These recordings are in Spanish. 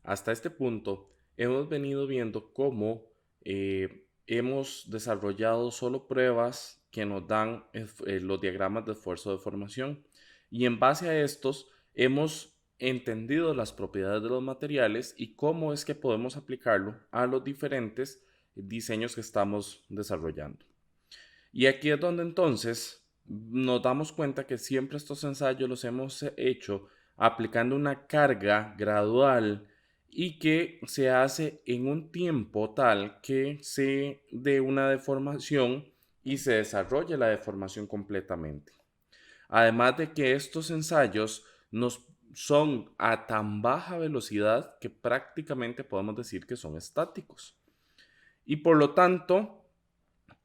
Hasta este punto, hemos venido viendo cómo hemos desarrollado solo pruebas que nos dan los diagramas de esfuerzo de formación y en base a estos hemos entendido las propiedades de los materiales y cómo es que podemos aplicarlo a los diferentes diseños que estamos desarrollando. Y aquí es donde entonces nos damos cuenta que siempre estos ensayos los hemos hecho aplicando una carga gradual y que se hace en un tiempo tal que se dé una deformación y se desarrolle la deformación completamente. Además de que estos ensayos nos son a tan baja velocidad que prácticamente podemos decir que son estáticos. Y por lo tanto,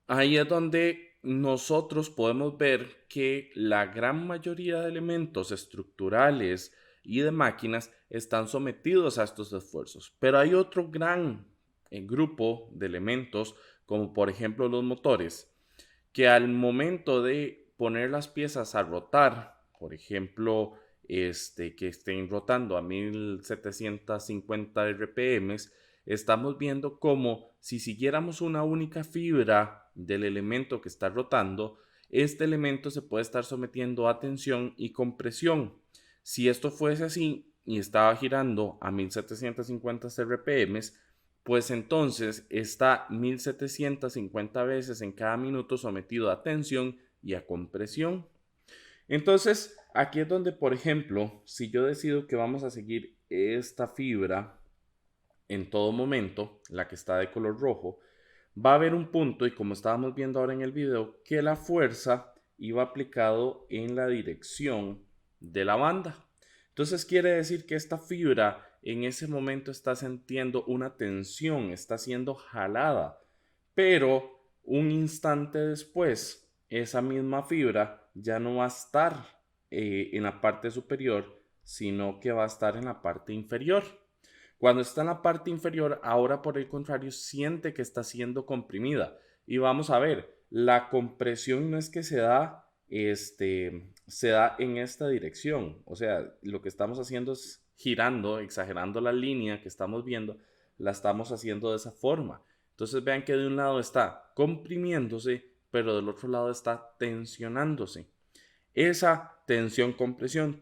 ahí es donde nosotros podemos ver que la gran mayoría de elementos estructurales y de máquinas están sometidos a estos esfuerzos. Pero hay otro gran grupo de elementos, como por ejemplo los motores, que al momento de poner las piezas a rotar, por ejemplo, que estén rotando a 1750 RPM, estamos viendo como si siguiéramos una única fibra del elemento que está rotando, este elemento se puede estar sometiendo a tensión y compresión. Si esto fuese así y estaba girando a 1750 RPM, pues entonces está 1750 veces en cada minuto sometido a tensión y a compresión. Entonces, aquí es donde, por ejemplo, si yo decido que vamos a seguir esta fibra en todo momento, la que está de color rojo, va a haber un punto, y como estábamos viendo ahora en el video, que la fuerza iba aplicado en la dirección de la banda. Entonces quiere decir que esta fibra en ese momento está sintiendo una tensión, está siendo jalada, pero un instante después, esa misma fibra ya no va a estar en la parte superior, sino que va a estar en la parte inferior. Cuando está en la parte inferior, ahora por el contrario, siente que está siendo comprimida. Y vamos a ver, la compresión no es que se da en esta dirección. O sea, lo que estamos haciendo es girando, exagerando la línea que estamos viendo, la estamos haciendo de esa forma. Entonces vean que de un lado está comprimiéndose, pero del otro lado está tensionándose. Esa tensión, compresión,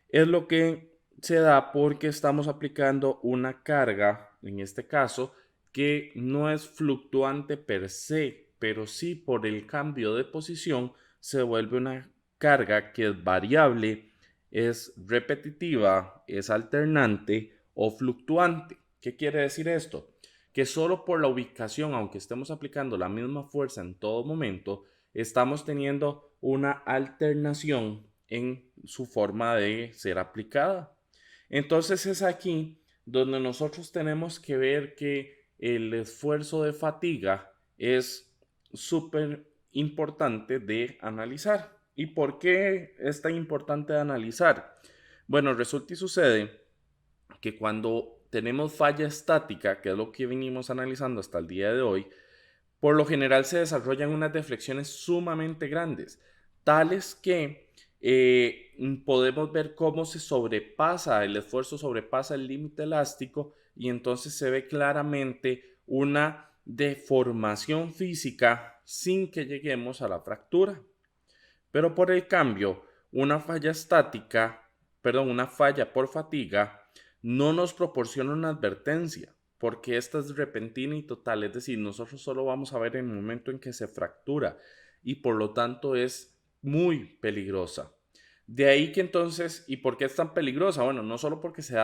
es lo que se da porque estamos aplicando una carga, en este caso, que no es fluctuante per se, pero sí por el cambio de posición se vuelve una carga que es variable, es repetitiva, es alternante o fluctuante. ¿Qué quiere decir esto? Que solo por la ubicación, aunque estemos aplicando la misma fuerza en todo momento, estamos teniendo una alternación en su forma de ser aplicada. Entonces es aquí donde nosotros tenemos que ver que el esfuerzo de fatiga es súper importante de analizar. ¿Y por qué es tan importante de analizar? Bueno, resulta y sucede que cuando tenemos falla estática, que es lo que venimos analizando hasta el día de hoy, por lo general se desarrollan unas deflexiones sumamente grandes, tales que podemos ver cómo se sobrepasa, el esfuerzo sobrepasa el límite elástico y entonces se ve claramente una deformación física sin que lleguemos a la fractura. Pero por el cambio, una falla estática, perdón, una falla por fatiga, no nos proporciona una advertencia, porque esta es repentina y total, es decir, nosotros solo vamos a ver en el momento en que se fractura y por lo tanto es muy peligrosa. De ahí que entonces, ¿y por qué es tan peligrosa? Bueno, no solo porque se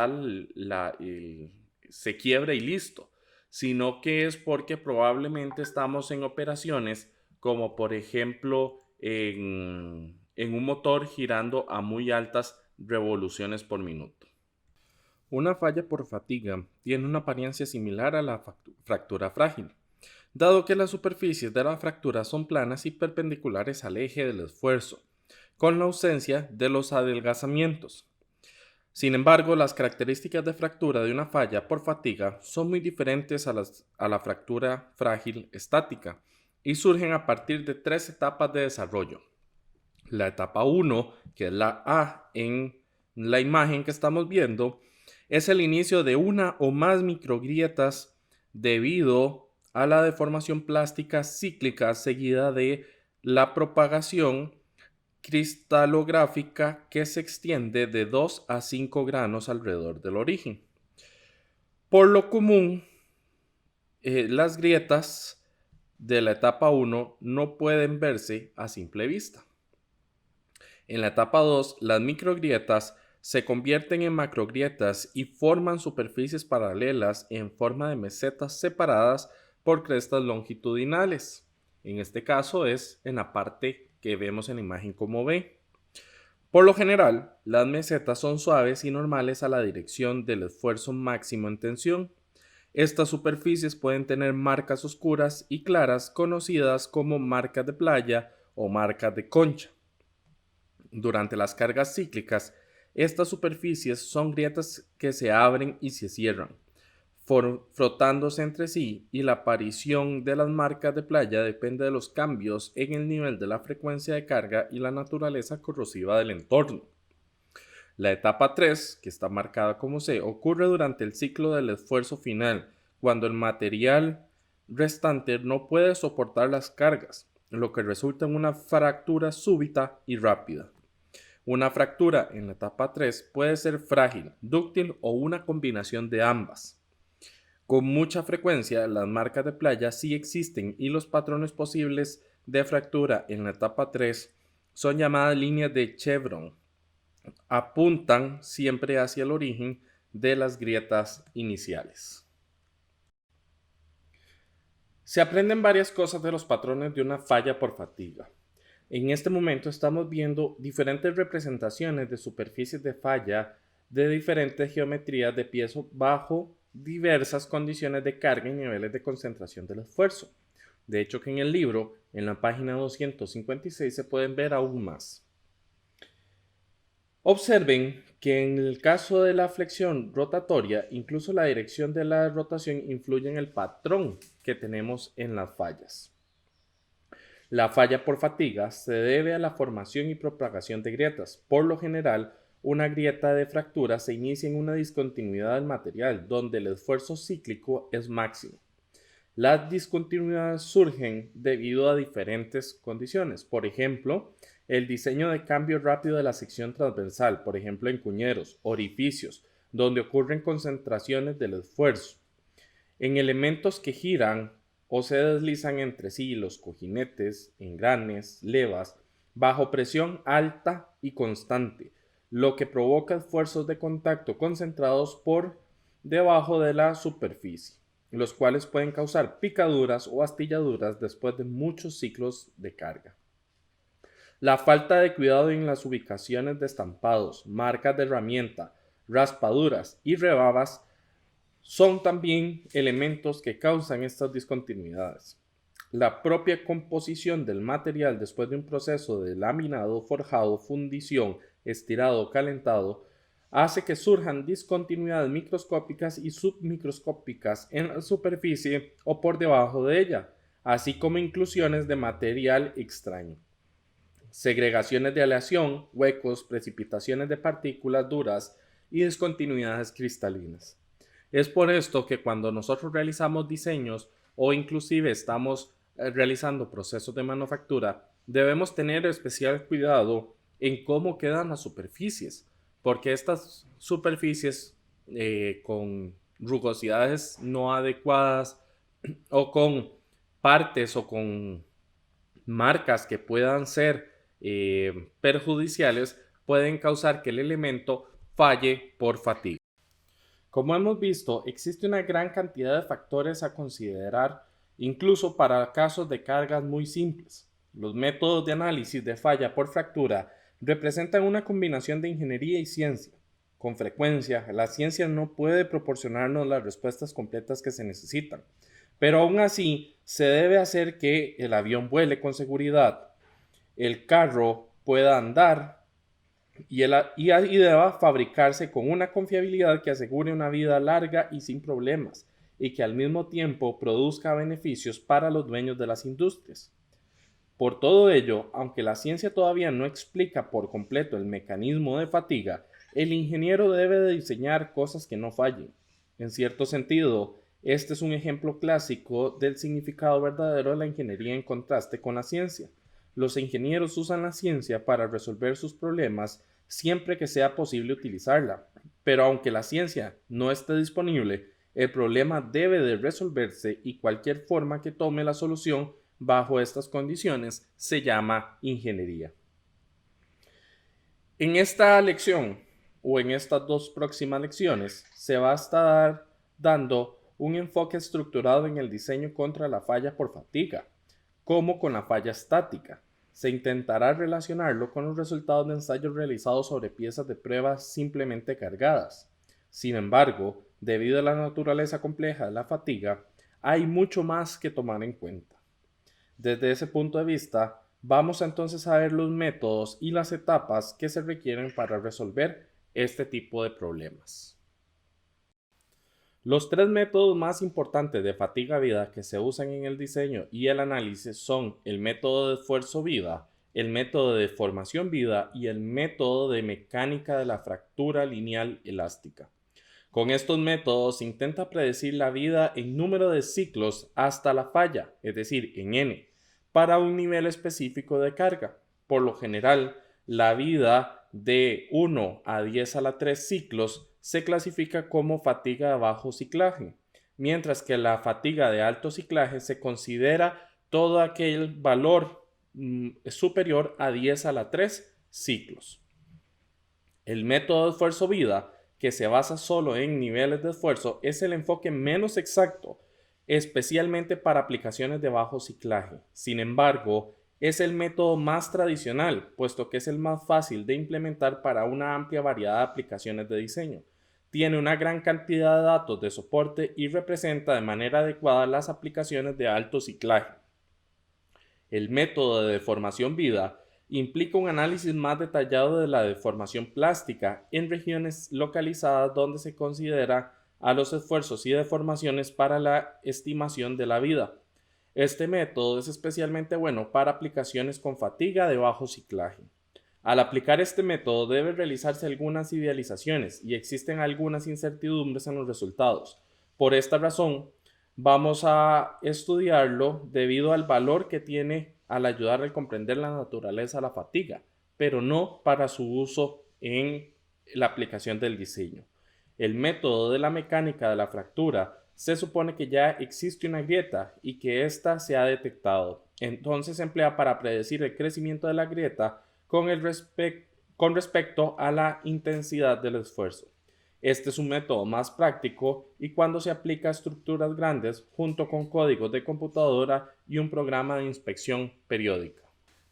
quiebra y listo, sino que es porque probablemente estamos en operaciones como por ejemplo en un motor girando a muy altas revoluciones por minuto. Una falla por fatiga tiene una apariencia similar a la fractura frágil, dado que las superficies de la fractura son planas y perpendiculares al eje del esfuerzo, con la ausencia de los adelgazamientos. Sin embargo, las características de fractura de una falla por fatiga son muy diferentes a la fractura frágil estática y surgen a partir de tres etapas de desarrollo. La etapa 1, que es la A en la imagen que estamos viendo, es el inicio de una o más microgrietas debido a la deformación plástica cíclica seguida de la propagación cristalográfica que se extiende de 2 a 5 granos alrededor del origen. Por lo común, las grietas de la etapa 1 no pueden verse a simple vista. En la etapa 2, las microgrietas se convierten en macrogrietas y forman superficies paralelas en forma de mesetas separadas por crestas longitudinales. En este caso es en la parte que vemos en la imagen como B. Por lo general, las mesetas son suaves y normales a la dirección del esfuerzo máximo en tensión. Estas superficies pueden tener marcas oscuras y claras conocidas como marcas de playa o marcas de concha. Durante las cargas cíclicas, estas superficies son grietas que se abren y se cierran, frotándose entre sí, y la aparición de las marcas de playa depende de los cambios en el nivel de la frecuencia de carga y la naturaleza corrosiva del entorno. La etapa 3, que está marcada como C, ocurre durante el ciclo del esfuerzo final, cuando el material restante no puede soportar las cargas, lo que resulta en una fractura súbita y rápida. Una fractura en la etapa 3 puede ser frágil, dúctil o una combinación de ambas. Con mucha frecuencia, las marcas de playa sí existen y los patrones posibles de fractura en la etapa 3 son llamadas líneas de Chevron. Apuntan siempre hacia el origen de las grietas iniciales. Se aprenden varias cosas de los patrones de una falla por fatiga. En este momento estamos viendo diferentes representaciones de superficies de falla de diferentes geometrías de piezo bajo diversas condiciones de carga y niveles de concentración del esfuerzo. De hecho, que en el libro, en la página 256, se pueden ver aún más. Observen que en el caso de la flexión rotatoria, incluso la dirección de la rotación influye en el patrón que tenemos en las fallas. La falla por fatiga se debe a la formación y propagación de grietas. Por lo general, una grieta de fractura se inicia en una discontinuidad del material, donde el esfuerzo cíclico es máximo. Las discontinuidades surgen debido a diferentes condiciones. Por ejemplo, el diseño de cambio rápido de la sección transversal, por ejemplo en cuñeros, orificios, donde ocurren concentraciones del esfuerzo. En elementos que giran o se deslizan entre sí, los cojinetes, engranes, levas, bajo presión alta y constante, lo que provoca esfuerzos de contacto concentrados por debajo de la superficie, los cuales pueden causar picaduras o astilladuras después de muchos ciclos de carga. La falta de cuidado en las ubicaciones de estampados, marcas de herramienta, raspaduras y rebabas son también elementos que causan estas discontinuidades. La propia composición del material después de un proceso de laminado, forjado, fundición, estirado o calentado hace que surjan discontinuidades microscópicas y submicroscópicas en la superficie o por debajo de ella, así como inclusiones de material extraño, segregaciones de aleación, huecos, precipitaciones de partículas duras y discontinuidades cristalinas. Es por esto que cuando nosotros realizamos diseños o inclusive estamos realizando procesos de manufactura, debemos tener especial cuidado en cómo quedan las superficies, porque estas superficies con rugosidades no adecuadas o con partes o con marcas que puedan ser perjudiciales pueden causar que el elemento falle por fatiga. Como hemos visto, existe una gran cantidad de factores a considerar, incluso para casos de cargas muy simples. Los métodos de análisis de falla por fractura representan una combinación de ingeniería y ciencia. Con frecuencia, la ciencia no puede proporcionarnos las respuestas completas que se necesitan, pero aún así se debe hacer que el avión vuele con seguridad, el carro pueda andar y deba fabricarse con una confiabilidad que asegure una vida larga y sin problemas, y que al mismo tiempo produzca beneficios para los dueños de las industrias. Por todo ello, aunque la ciencia todavía no explica por completo el mecanismo de fatiga, El ingeniero debe de diseñar cosas que no fallen. En cierto sentido, este es un ejemplo clásico del significado verdadero de la ingeniería en contraste con la ciencia. Los ingenieros usan la ciencia para resolver sus problemas siempre que sea posible utilizarla. Pero aunque la ciencia no esté disponible, el problema debe de resolverse y cualquier forma que tome la solución bajo estas condiciones se llama ingeniería. En esta lección o en estas dos próximas lecciones se va a estar dando un enfoque estructurado en el diseño contra la falla por fatiga, como con la falla estática. Se intentará relacionarlo con los resultados de ensayos realizados sobre piezas de prueba simplemente cargadas. Sin embargo, debido a la naturaleza compleja de la fatiga, hay mucho más que tomar en cuenta. Desde ese punto de vista, vamos entonces a ver los métodos y las etapas que se requieren para resolver este tipo de problemas. Los tres métodos más importantes de fatiga-vida que se usan en el diseño y el análisis son el método de esfuerzo-vida, el método de deformación-vida y el método de mecánica de la fractura lineal elástica. Con estos métodos se intenta predecir la vida en número de ciclos hasta la falla, es decir, en n, para un nivel específico de carga. Por lo general, la vida de 1 a 10 a la 3 ciclos se clasifica como fatiga de bajo ciclaje, mientras que la fatiga de alto ciclaje se considera todo aquel valor superior a 10 a la 3 ciclos. El método de esfuerzo-vida, que se basa solo en niveles de esfuerzo, es el enfoque menos exacto, especialmente para aplicaciones de bajo ciclaje. Sin embargo, es el método más tradicional, puesto que es el más fácil de implementar para una amplia variedad de aplicaciones de diseño. Tiene una gran cantidad de datos de soporte y representa de manera adecuada las aplicaciones de alto ciclaje. El método de deformación-vida implica un análisis más detallado de la deformación plástica en regiones localizadas donde se considera a los esfuerzos y deformaciones para la estimación de la vida. Este método es especialmente bueno para aplicaciones con fatiga de bajo ciclaje. Al aplicar este método deben realizarse algunas idealizaciones y existen algunas incertidumbres en los resultados. Por esta razón, vamos a estudiarlo debido al valor que tiene al ayudar a comprender la naturaleza de la fatiga, pero no para su uso en la aplicación del diseño. El método de la mecánica de la fractura se supone que ya existe una grieta y que ésta se ha detectado. Entonces se emplea para predecir el crecimiento de la grieta con respecto a la intensidad del esfuerzo. Este es un método más práctico y cuando se aplica a estructuras grandes junto con códigos de computadora y un programa de inspección periódica.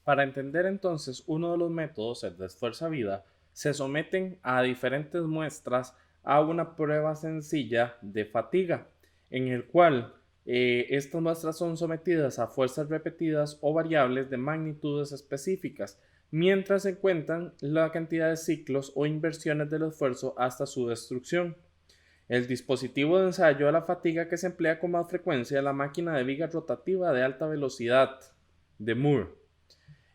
Para entender entonces uno de los métodos, el de esfuerzo-vida, se someten a diferentes muestras a una prueba sencilla de fatiga, en el cual estas muestras son sometidas a fuerzas repetidas o variables de magnitudes específicas, mientras se cuentan la cantidad de ciclos o inversiones del esfuerzo hasta su destrucción. El dispositivo de ensayo de la fatiga que se emplea con más frecuencia es la máquina de viga rotativa de alta velocidad de Moore.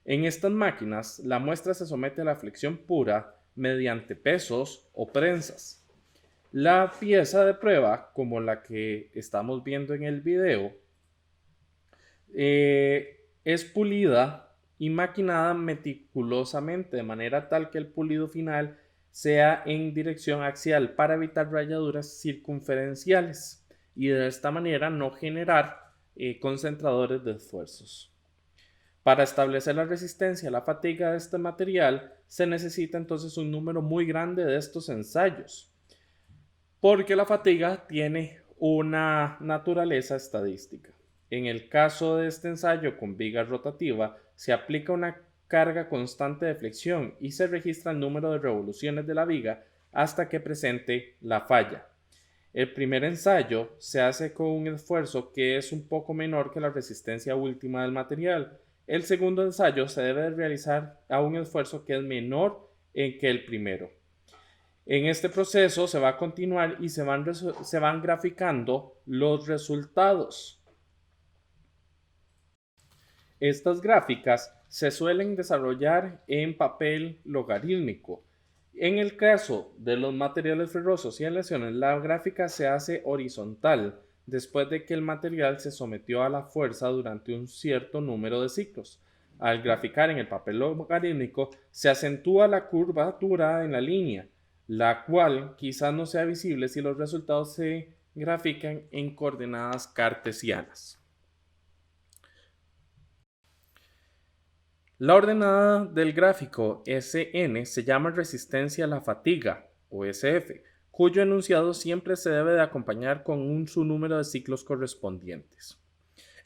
En estas máquinas, la muestra se somete a la flexión pura mediante pesos o prensas. La pieza de prueba, como la que estamos viendo en el video, es pulida y maquinada meticulosamente de manera tal que el pulido final sea en dirección axial para evitar rayaduras circunferenciales y de esta manera no generar concentradores de esfuerzos. Para establecer la resistencia a la fatiga de este material se necesita entonces un número muy grande de estos ensayos, porque la fatiga tiene una naturaleza estadística. En el caso de este ensayo con viga rotativa, se aplica una carga constante de flexión y se registra el número de revoluciones de la viga hasta que presente la falla. El primer ensayo se hace con un esfuerzo que es un poco menor que la resistencia última del material. El segundo ensayo se debe realizar a un esfuerzo que es menor que el primero. En este proceso se va a continuar y se van graficando los resultados. Estas gráficas se suelen desarrollar en papel logarítmico En el caso de los materiales ferrosos y aleaciones, la gráfica se hace horizontal después de que el material se sometió a la fuerza durante un cierto número de ciclos. Al graficar en el papel logarítmico, se acentúa la curvatura en la línea, la cual quizás no sea visible si los resultados se grafican en coordenadas cartesianas. La ordenada del gráfico Sn se llama resistencia a la fatiga, o SF, cuyo enunciado siempre se debe de acompañar con su número de ciclos correspondientes.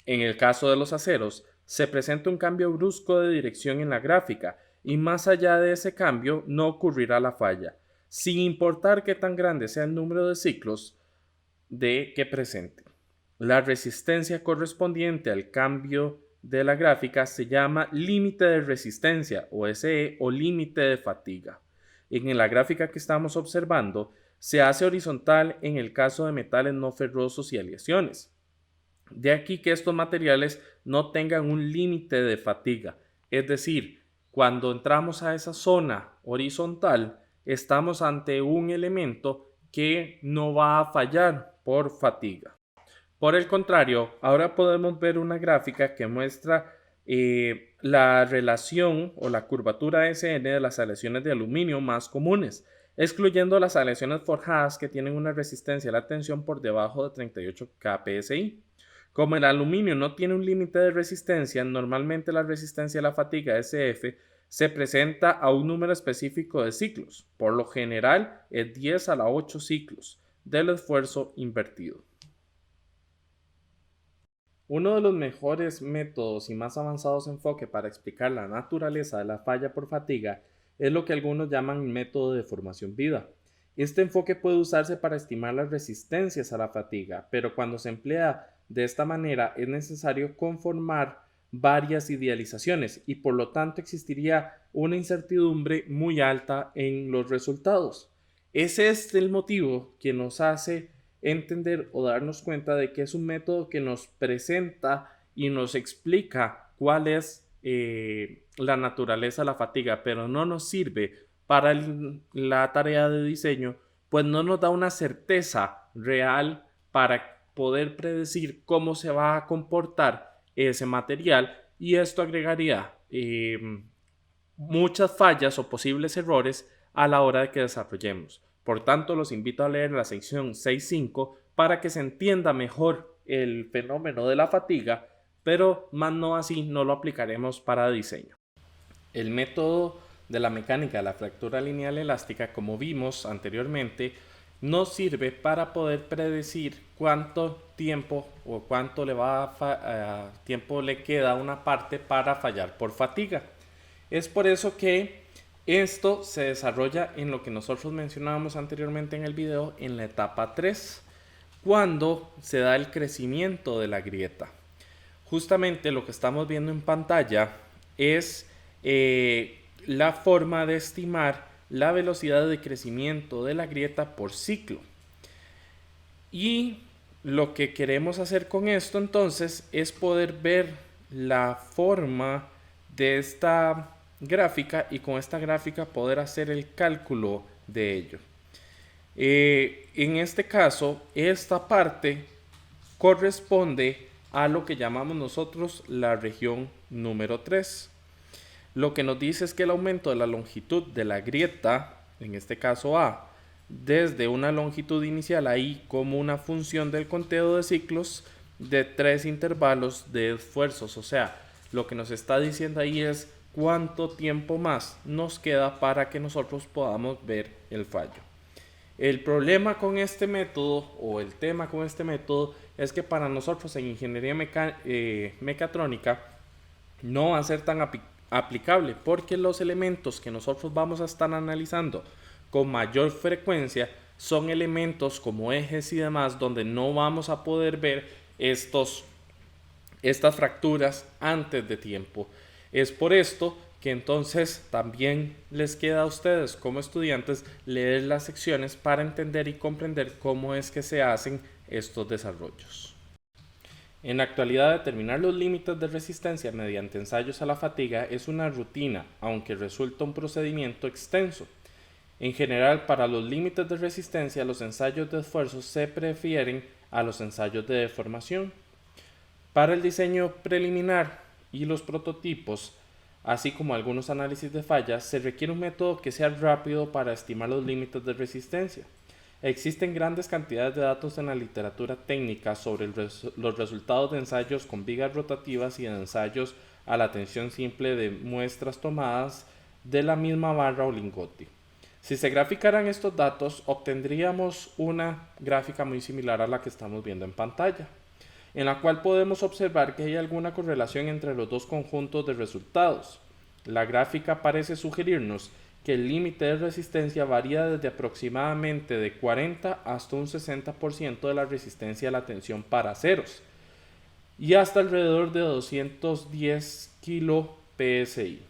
En el caso de los aceros, se presenta un cambio brusco de dirección en la gráfica y más allá de ese cambio no ocurrirá la falla, sin importar qué tan grande sea el número de ciclos que presente. La resistencia correspondiente al cambio de la gráfica se llama límite de resistencia o SE o límite de fatiga. En la gráfica que estamos observando se hace horizontal en el caso de metales no ferrosos y aleaciones. De aquí que estos materiales no tengan un límite de fatiga, es decir, cuando entramos a esa zona horizontal estamos ante un elemento que no va a fallar por fatiga. Por el contrario, ahora podemos ver una gráfica que muestra la relación o la curvatura SN de las aleaciones de aluminio más comunes, excluyendo las aleaciones forjadas que tienen una resistencia a la tensión por debajo de 38 kPSI. Como el aluminio no tiene un límite de resistencia, normalmente la resistencia a la fatiga SF se presenta a un número específico de ciclos. Por lo general es 10 a la 8 ciclos del esfuerzo invertido. Uno de los mejores métodos y más avanzados enfoques para explicar la naturaleza de la falla por fatiga es lo que algunos llaman método de formación viva. Este enfoque puede usarse para estimar las resistencias a la fatiga, pero cuando se emplea de esta manera es necesario conformar varias idealizaciones y por lo tanto existiría una incertidumbre muy alta en los resultados. Es este el motivo que nos hace entender o darnos cuenta de que es un método que nos presenta y nos explica cuál es la naturaleza de la fatiga, pero no nos sirve para la tarea de diseño, pues no nos da una certeza real para poder predecir cómo se va a comportar ese material y esto agregaría muchas fallas o posibles errores a la hora de que desarrollemos. Por tanto, los invito a leer la sección 6.5 para que se entienda mejor el fenómeno de la fatiga, pero más no así no lo aplicaremos para diseño. El método de la mecánica de la fractura lineal elástica, como vimos anteriormente, nos sirve para poder predecir cuánto tiempo o cuánto tiempo le queda a una parte para fallar por fatiga. Es por eso que esto se desarrolla en lo que nosotros mencionábamos anteriormente en el video, en la etapa 3, cuando se da el crecimiento de la grieta. Justamente lo que estamos viendo en pantalla es la forma de estimar la velocidad de crecimiento de la grieta por ciclo. Y lo que queremos hacer con esto entonces es poder ver la forma de esta gráfica y con esta gráfica poder hacer el cálculo de ello. En este caso, esta parte corresponde a lo que llamamos nosotros la región número 3. Lo que nos dice es que el aumento de la longitud de la grieta, en este caso A, desde una longitud inicial ahí como una función del conteo de ciclos de 3 intervalos de esfuerzos. O sea, lo que nos está diciendo ahí es cuánto tiempo más nos queda para que nosotros podamos ver el fallo. El problema con este método o el tema con este método es que para nosotros en ingeniería mecatrónica no va a ser tan aplicable porque los elementos que nosotros vamos a estar analizando con mayor frecuencia son elementos como ejes y demás donde no vamos a poder ver estas fracturas antes de tiempo. Es por esto que entonces también les queda a ustedes como estudiantes leer las secciones para entender y comprender cómo es que se hacen estos desarrollos. En la actualidad, determinar los límites de resistencia mediante ensayos a la fatiga es una rutina, aunque resulta un procedimiento extenso. En general, para los límites de resistencia, los ensayos de esfuerzo se prefieren a los ensayos de deformación. Para el diseño preliminar y los prototipos, así como algunos análisis de fallas, se requiere un método que sea rápido para estimar los límites de resistencia. Existen grandes cantidades de datos en la literatura técnica sobre los resultados de ensayos con vigas rotativas y de ensayos a la tensión simple de muestras tomadas de la misma barra o lingote. Si se graficaran estos datos, obtendríamos una gráfica muy similar a la que estamos viendo en pantalla, en la cual podemos observar que hay alguna correlación entre los dos conjuntos de resultados. La gráfica parece sugerirnos que el límite de resistencia varía desde aproximadamente de 40 hasta un 60% de la resistencia a la tensión para aceros y hasta alrededor de 210 kilo PSI,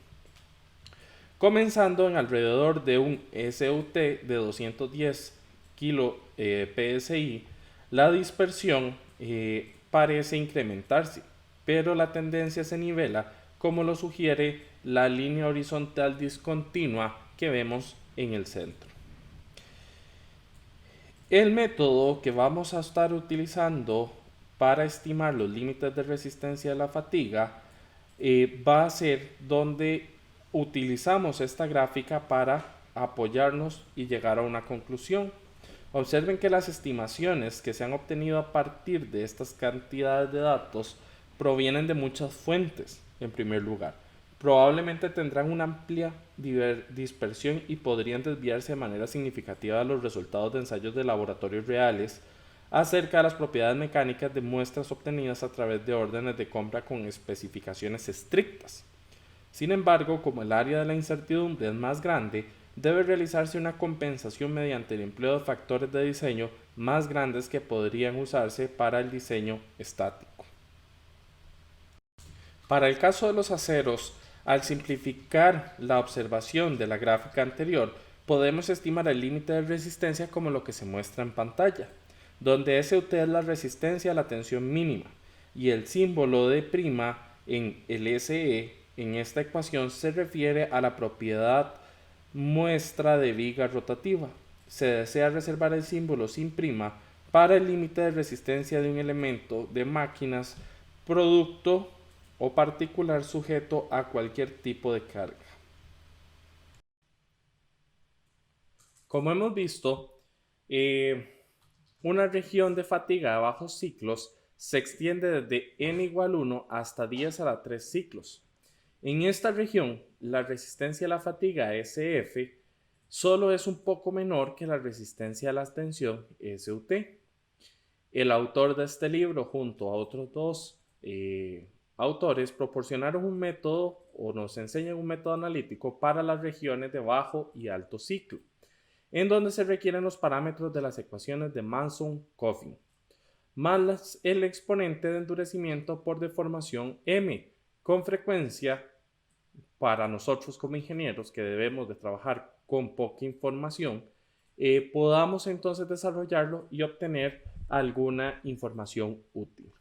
comenzando en alrededor de un SUT de 210 kilo PSI. La dispersión parece incrementarse, pero la tendencia se nivela como lo sugiere la línea horizontal discontinua que vemos en el centro. El método que vamos a estar utilizando para estimar los límites de resistencia a la fatiga va a ser donde utilizamos esta gráfica para apoyarnos y llegar a una conclusión. Observen que las estimaciones que se han obtenido a partir de estas cantidades de datos provienen de muchas fuentes. En primer lugar, probablemente tendrán una amplia dispersión y podrían desviarse de manera significativa de los resultados de ensayos de laboratorios reales acerca de las propiedades mecánicas de muestras obtenidas a través de órdenes de compra con especificaciones estrictas. Sin embargo, como el área de la incertidumbre es más grande, debe realizarse una compensación mediante el empleo de factores de diseño más grandes que podrían usarse para el diseño estático. Para el caso de los aceros, al simplificar la observación de la gráfica anterior, podemos estimar el límite de resistencia como lo que se muestra en pantalla, donde SUT es la resistencia a la tensión mínima y el símbolo de prima en el SE en esta ecuación se refiere a la propiedad muestra de viga rotativa. Se desea reservar el símbolo sin prima para el límite de resistencia de un elemento de máquinas, producto o particular sujeto a cualquier tipo de carga. Como hemos visto, una región de fatiga de bajos ciclos se extiende desde n igual 1 hasta 10 a la 3 ciclos. En esta región, la resistencia a la fatiga SF solo es un poco menor que la resistencia a la tensión SUT. El autor de este libro, junto a otros dos autores, proporcionaron un método o nos enseñan un método analítico para las regiones de bajo y alto ciclo, en donde se requieren los parámetros de las ecuaciones de Manson-Coffin, más el exponente de endurecimiento por deformación M. Con frecuencia, para nosotros como ingenieros que debemos de trabajar con poca información, podamos entonces desarrollarlo y obtener alguna información útil.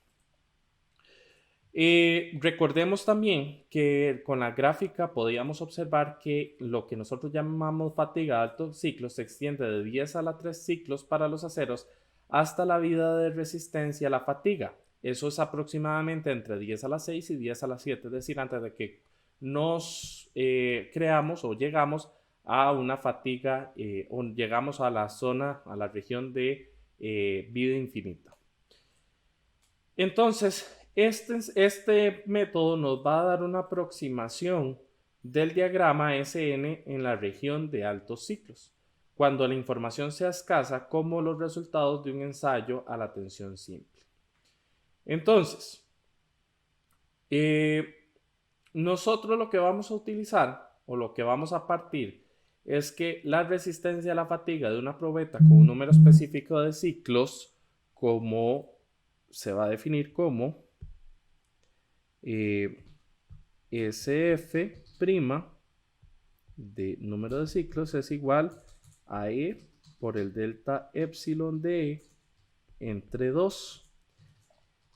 Recordemos también que con la gráfica podíamos observar que lo que nosotros llamamos fatiga de alto ciclo se extiende de 10 a la 3 ciclos para los aceros hasta la vida de resistencia a la fatiga. Eso es aproximadamente entre 10 a la 6 y 10 a la 7, es decir, antes de que nos creamos o llegamos a una fatiga o llegamos a la zona, a la región de vida infinita. Entonces, este método nos va a dar una aproximación del diagrama SN en la región de altos ciclos, cuando la información sea escasa, como los resultados de un ensayo a la tensión simple. Entonces, nosotros lo que vamos a utilizar o lo que vamos a partir es que la resistencia a la fatiga de una probeta con un número específico de ciclos, como se va a definir como SF' de número de ciclos es igual a E por el delta epsilon de E entre 2.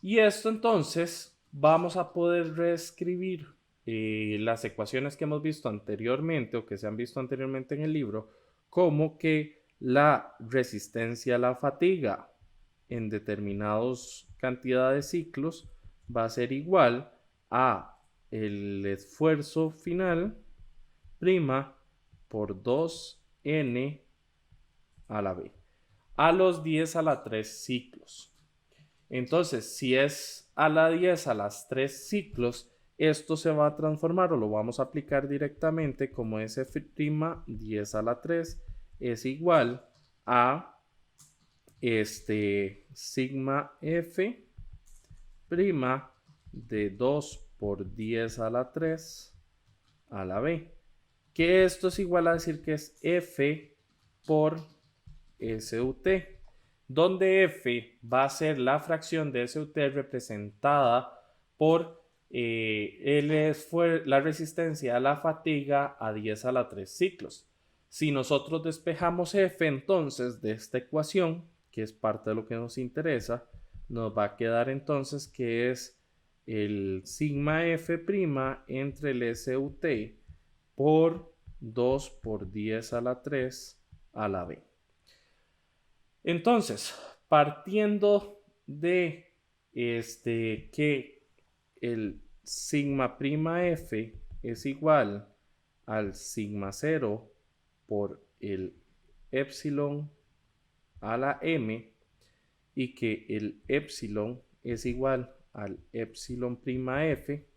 Y esto entonces vamos a poder reescribir las ecuaciones que hemos visto anteriormente o que se han visto anteriormente en el libro como que la resistencia a la fatiga en determinadas cantidades de ciclos va a ser igual a el esfuerzo final prima por 2n a la b a los 10 a la 3 ciclos. Entonces, si es a la 10 a las 3 ciclos, esto se va a transformar o lo vamos a aplicar directamente como f' 10 a la 3 es igual a sigma f' de 2 por 10 a la 3 a la b, que esto es igual a decir que es f por SUT, donde f va a ser la fracción de SUT representada por la resistencia a la fatiga a 10 a la 3 ciclos. Si nosotros despejamos f entonces de esta ecuación, que es parte de lo que nos interesa, nos va a quedar entonces que es el sigma f' entre el SUT por 2 por 10 a la 3 a la b. Entonces, partiendo de que el sigma prima f es igual al sigma 0 por el epsilon a la m y que el epsilon es igual al epsilon prima f,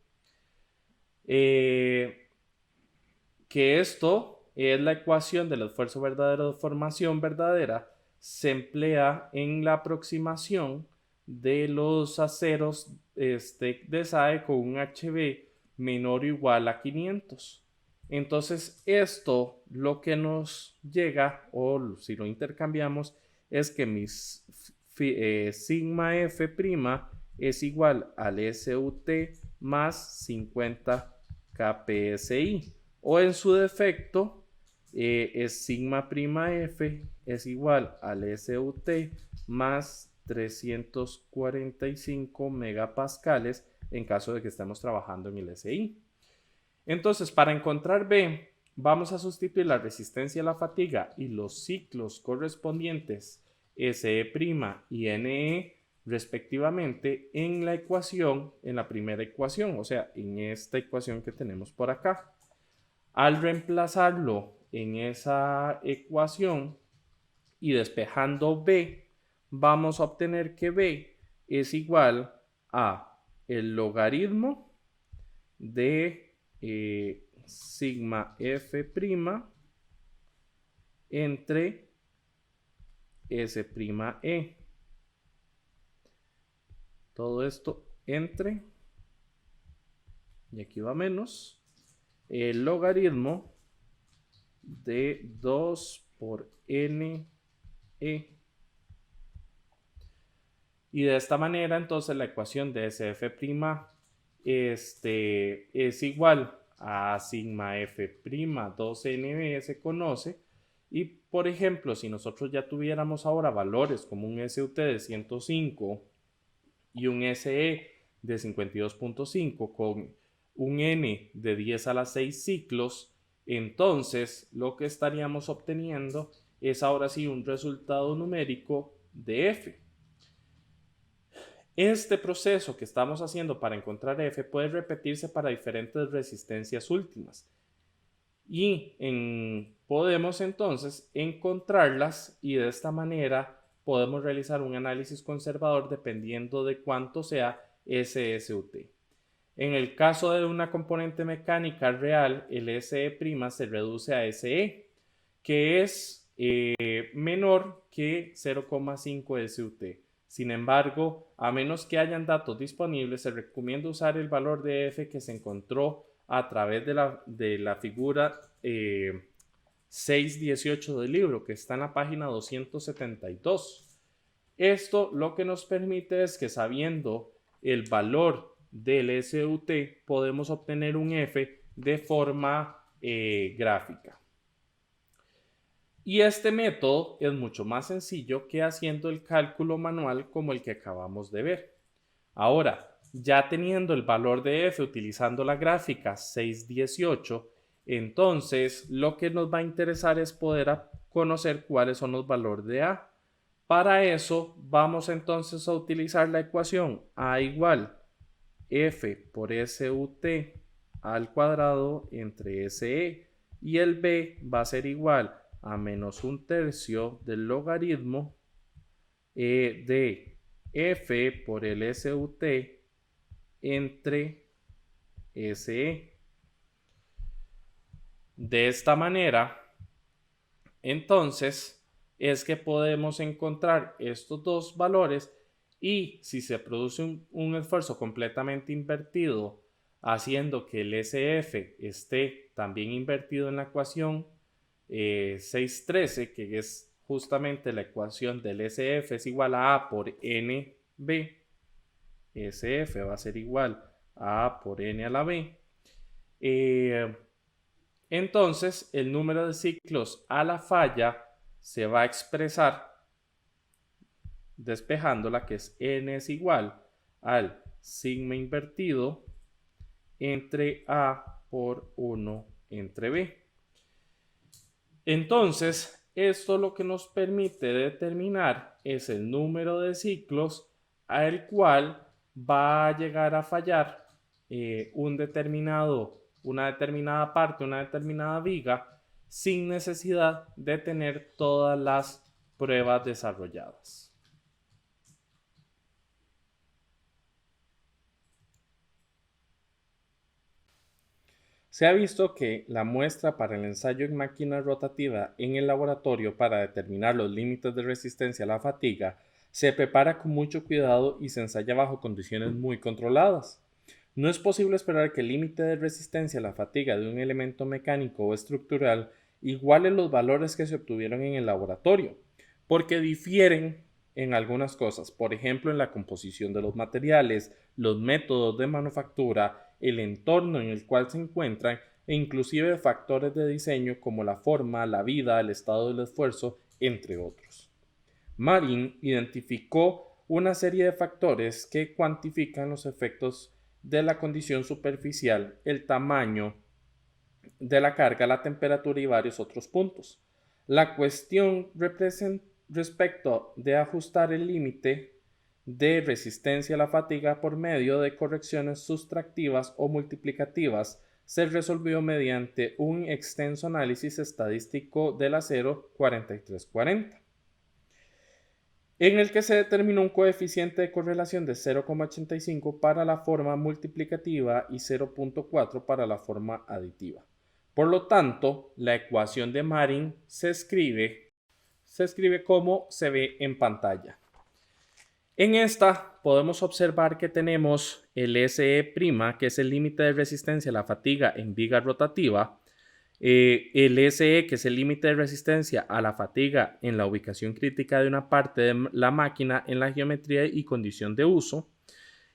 que esto es la ecuación del esfuerzo verdadero de formación verdadera, se emplea en la aproximación de los aceros de SAE con un HB menor o igual a 500. Entonces esto lo que nos llega, o si lo intercambiamos, es que mi sigma f' es igual al SUT más 50 kPSI, o en su defecto es sigma prima f es igual al SUT más 345 megapascales en caso de que estemos trabajando en el SI. Entonces, para encontrar B, vamos a sustituir la resistencia a la fatiga y los ciclos correspondientes SE' y NE respectivamente en la ecuación, en la primera ecuación, o sea, en esta ecuación que tenemos por acá. Al reemplazarlo en esa ecuación y despejando B, vamos a obtener que B es igual a el logaritmo de sigma f' entre S'E. Todo esto entre, y aquí va menos, el logaritmo de 2 por NE. Y de esta manera, entonces, la ecuación de SF' es igual a sigma f', 2nb se conoce. Y, por ejemplo, si nosotros ya tuviéramos ahora valores como un SUT de 105 y un SE de 52.5 con un N de 10 a la 6 ciclos, entonces lo que estaríamos obteniendo es ahora sí un resultado numérico de F. Este proceso que estamos haciendo para encontrar F puede repetirse para diferentes resistencias últimas y podemos entonces encontrarlas y de esta manera podemos realizar un análisis conservador dependiendo de cuánto sea ese SUT. En el caso de una componente mecánica real, el SE' se reduce a SE, que es menor que 0,5 SUT. Sin embargo, a menos que hayan datos disponibles, se recomienda usar el valor de F que se encontró a través de la figura 6.18 del libro, que está en la página 272. Esto lo que nos permite es que sabiendo el valor del SUT podemos obtener un F de forma gráfica. Y este método es mucho más sencillo que haciendo el cálculo manual como el que acabamos de ver. Ahora, ya teniendo el valor de F utilizando la gráfica 6.18, Entonces, lo que nos va a interesar es poder conocer cuáles son los valores de A. Para eso, vamos entonces a utilizar la ecuación A igual F por SUT al cuadrado entre SE, y el B va a ser igual a menos 1/3 del logaritmo de F por el SUT entre SE. De esta manera, entonces, es que podemos encontrar estos dos valores, y si se produce un esfuerzo completamente invertido, haciendo que el SF esté también invertido en la ecuación 613, que es justamente la ecuación del SF es igual a A por NB, SF va a ser igual a A por N a la B, entonces el número de ciclos a la falla se va a expresar despejándola, que es N es igual al sigma invertido entre A por 1 entre B. Entonces, esto lo que nos permite determinar es el número de ciclos al cual va a llegar a fallar una determinada parte, una determinada viga, sin necesidad de tener todas las pruebas desarrolladas. Se ha visto que la muestra para el ensayo en máquina rotativa en el laboratorio para determinar los límites de resistencia a la fatiga se prepara con mucho cuidado y se ensaya bajo condiciones muy controladas. No es posible esperar que el límite de resistencia a la fatiga de un elemento mecánico o estructural iguale los valores que se obtuvieron en el laboratorio, porque difieren en algunas cosas, por ejemplo en la composición de los materiales, los métodos de manufactura, el entorno en el cual se encuentran e inclusive factores de diseño como la forma, la vida, el estado del esfuerzo, entre otros. Marin identificó una serie de factores que cuantifican los efectos de la condición superficial, el tamaño de la carga, la temperatura y varios otros puntos. La cuestión respecto de ajustar el límite de resistencia a la fatiga por medio de correcciones sustractivas o multiplicativas se resolvió mediante un extenso análisis estadístico del acero 4340, en el que se determinó un coeficiente de correlación de 0,85 para la forma multiplicativa y 0,4 para la forma aditiva. Por lo tanto, la ecuación de Marin se escribe como se ve en pantalla. En esta podemos observar que tenemos el SE', que es el límite de resistencia a la fatiga en viga rotativa, el SE, que es el límite de resistencia a la fatiga en la ubicación crítica de una parte de la máquina en la geometría y condición de uso,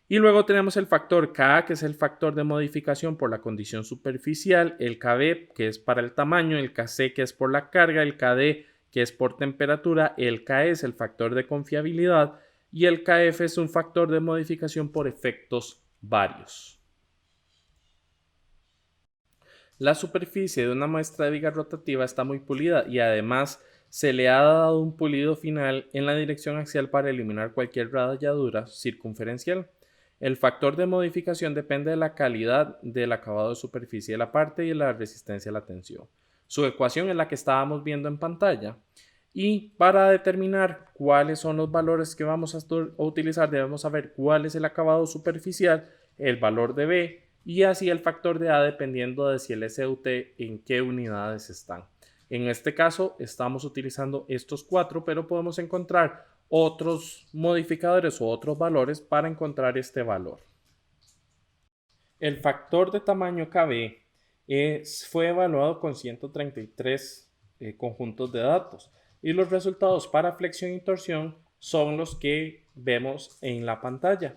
y luego tenemos el factor Ka, que es el factor de modificación por la condición superficial, el Kb, que es para el tamaño, el Kc, que es por la carga, el Kd, que es por temperatura, el Ke es el factor de confiabilidad, y el Kf es un factor de modificación por efectos varios. La superficie de una muestra de viga rotativa está muy pulida y además se le ha dado un pulido final en la dirección axial para eliminar cualquier rayadura circunferencial. El factor de modificación depende de la calidad del acabado de superficie de la parte y de la resistencia a la tensión. Su ecuación es la que estábamos viendo en pantalla. Y para determinar cuáles son los valores que vamos a utilizar, debemos saber cuál es el acabado superficial, el valor de B y así el factor de A dependiendo de si el SUT en qué unidades están. En este caso estamos utilizando estos cuatro, pero podemos encontrar otros modificadores o otros valores para encontrar este valor. El factor de tamaño KB fue evaluado con 133 conjuntos de datos. Y los resultados para flexión y torsión son los que vemos en la pantalla.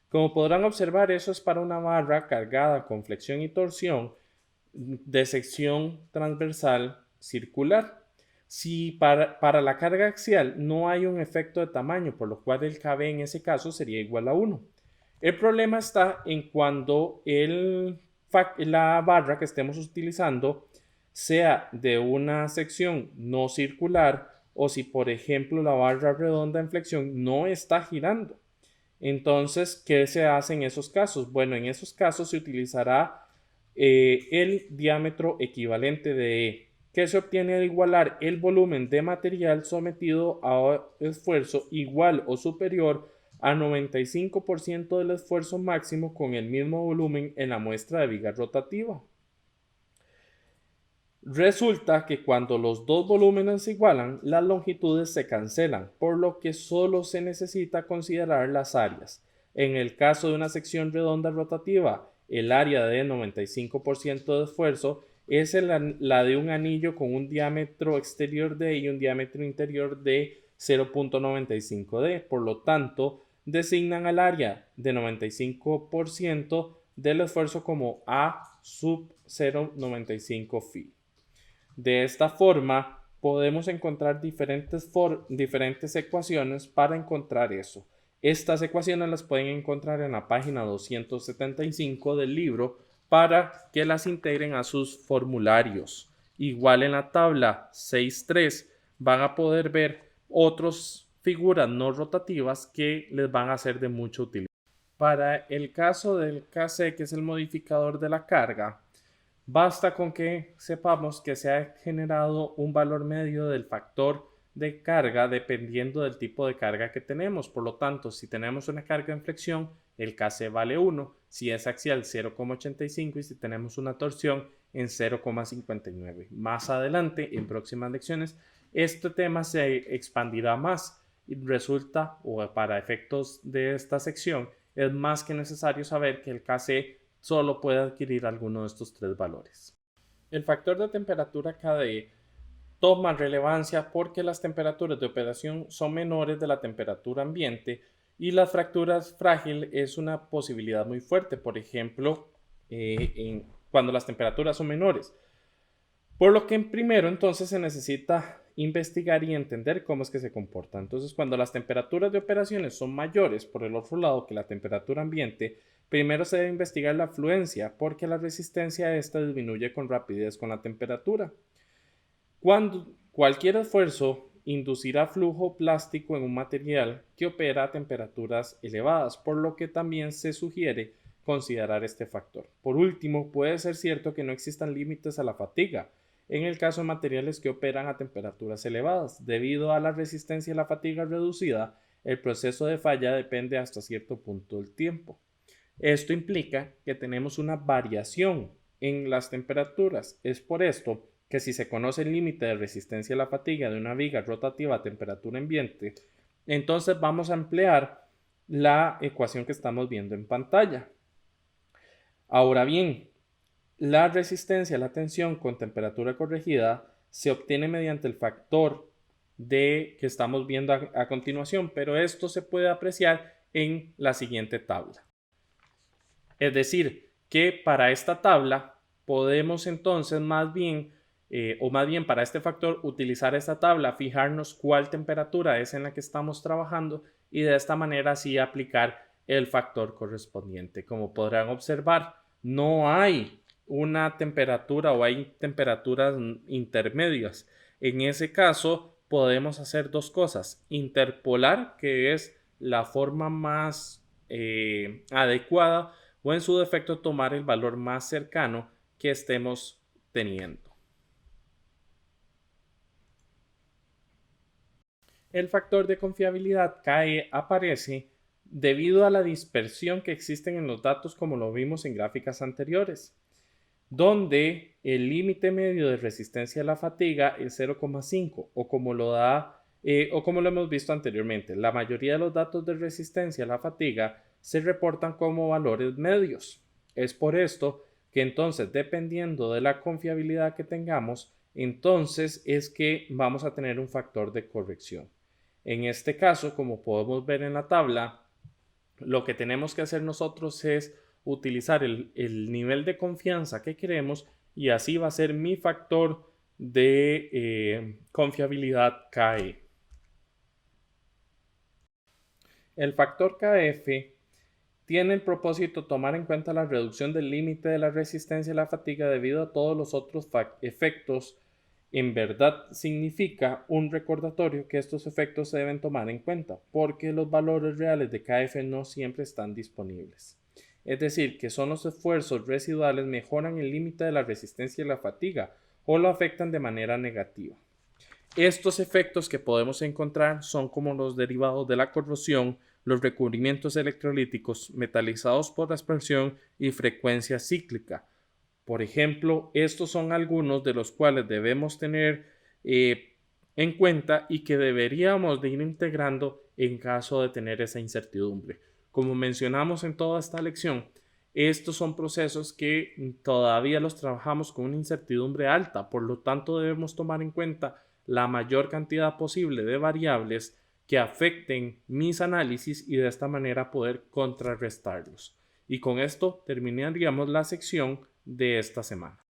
Como podrán observar, eso es para una barra cargada con flexión y torsión de sección transversal circular. Si para la carga axial no hay un efecto de tamaño, por lo cual el KB en ese caso sería igual a 1. El problema está en cuando el la barra que estemos utilizando sea de una sección no circular o si, por ejemplo, la barra redonda en flexión no está girando. Entonces, ¿qué se hace en esos casos? Bueno, en esos casos se utilizará el diámetro equivalente de E, que se obtiene al igualar el volumen de material sometido a esfuerzo igual o superior a 95% del esfuerzo máximo con el mismo volumen en la muestra de viga rotativa. Resulta que cuando los dos volúmenes se igualan, las longitudes se cancelan, por lo que solo se necesita considerar las áreas. En el caso de una sección redonda rotativa, el área de 95% de esfuerzo es la de un anillo con un diámetro exterior D y un diámetro interior de 0.95D. Por lo tanto, designan al área de 95% del esfuerzo como A sub 0.95 phi. De esta forma, podemos encontrar diferentes ecuaciones para encontrar eso. Estas ecuaciones las pueden encontrar en la página 275 del libro para que las integren a sus formularios. Igual en la tabla 6.3 van a poder ver otras figuras no rotativas que les van a ser de mucha utilidad. Para el caso del Kc, que es el modificador de la carga, basta con que sepamos que se ha generado un valor medio del factor de carga dependiendo del tipo de carga que tenemos. Por lo tanto, si tenemos una carga en flexión, el Kc vale 1, si es axial 0,85 y si tenemos una torsión en 0,59. Más adelante, en próximas lecciones, este tema se expandirá más y resulta, o para efectos de esta sección, es más que necesario saber que el Kc solo puede adquirir alguno de estos tres valores. El factor de temperatura KDE toma relevancia porque las temperaturas de operación son menores de la temperatura ambiente y las fracturas frágiles es una posibilidad muy fuerte, por ejemplo, cuando las temperaturas son menores. Por lo que primero entonces se necesita investigar y entender cómo es que se comporta. Entonces, cuando las temperaturas de operaciones son mayores por el otro lado que la temperatura ambiente, primero se debe investigar la fluencia porque la resistencia a esta disminuye con rapidez con la temperatura. Cuando cualquier esfuerzo inducirá flujo plástico en un material que opera a temperaturas elevadas, por lo que también se sugiere considerar este factor. Por último, puede ser cierto que no existan límites a la fatiga en el caso de materiales que operan a temperaturas elevadas. Debido a la resistencia a la fatiga reducida, el proceso de falla depende hasta cierto punto del tiempo. Esto implica que tenemos una variación en las temperaturas. Es por esto que si se conoce el límite de resistencia a la fatiga de una viga rotativa a temperatura ambiente, entonces vamos a emplear la ecuación que estamos viendo en pantalla. Ahora bien, la resistencia a la tensión con temperatura corregida se obtiene mediante el factor que estamos viendo a continuación, pero esto se puede apreciar en la siguiente tabla. Es decir, que para esta tabla podemos entonces más bien para este factor utilizar esta tabla, fijarnos cuál temperatura es en la que estamos trabajando y de esta manera así aplicar el factor correspondiente. Como podrán observar, no hay una temperatura o hay temperaturas intermedias. En ese caso podemos hacer dos cosas: interpolar, que es la forma más adecuada, o en su defecto tomar el valor más cercano que estemos teniendo. El factor de confiabilidad KE aparece debido a la dispersión que existen en los datos, como lo vimos en gráficas anteriores, donde el límite medio de resistencia a la fatiga es 0,5 o como lo hemos visto anteriormente. La mayoría de los datos de resistencia a la fatiga se reportan como valores medios. Es por esto que entonces, dependiendo de la confiabilidad que tengamos, entonces es que vamos a tener un factor de corrección. En este caso, como podemos ver en la tabla, lo que tenemos que hacer nosotros es utilizar el nivel de confianza que queremos y así va a ser mi factor de confiabilidad KE. El factor KF tiene el propósito tomar en cuenta la reducción del límite de la resistencia y la fatiga debido a todos los otros efectos. En verdad significa un recordatorio que estos efectos se deben tomar en cuenta porque los valores reales de KF no siempre están disponibles. Es decir, que son los esfuerzos residuales mejoran el límite de la resistencia y la fatiga o lo afectan de manera negativa. Estos efectos que podemos encontrar son como los derivados de la corrosión, los recubrimientos electrolíticos metalizados por aspersión y frecuencia cíclica. Por ejemplo, estos son algunos de los cuales debemos tener en cuenta y que deberíamos de ir integrando en caso de tener esa incertidumbre. Como mencionamos en toda esta lección, estos son procesos que todavía los trabajamos con una incertidumbre alta, por lo tanto debemos tomar en cuenta la mayor cantidad posible de variables que afecten mis análisis y de esta manera poder contrarrestarlos. Y con esto terminaríamos la sección de esta semana.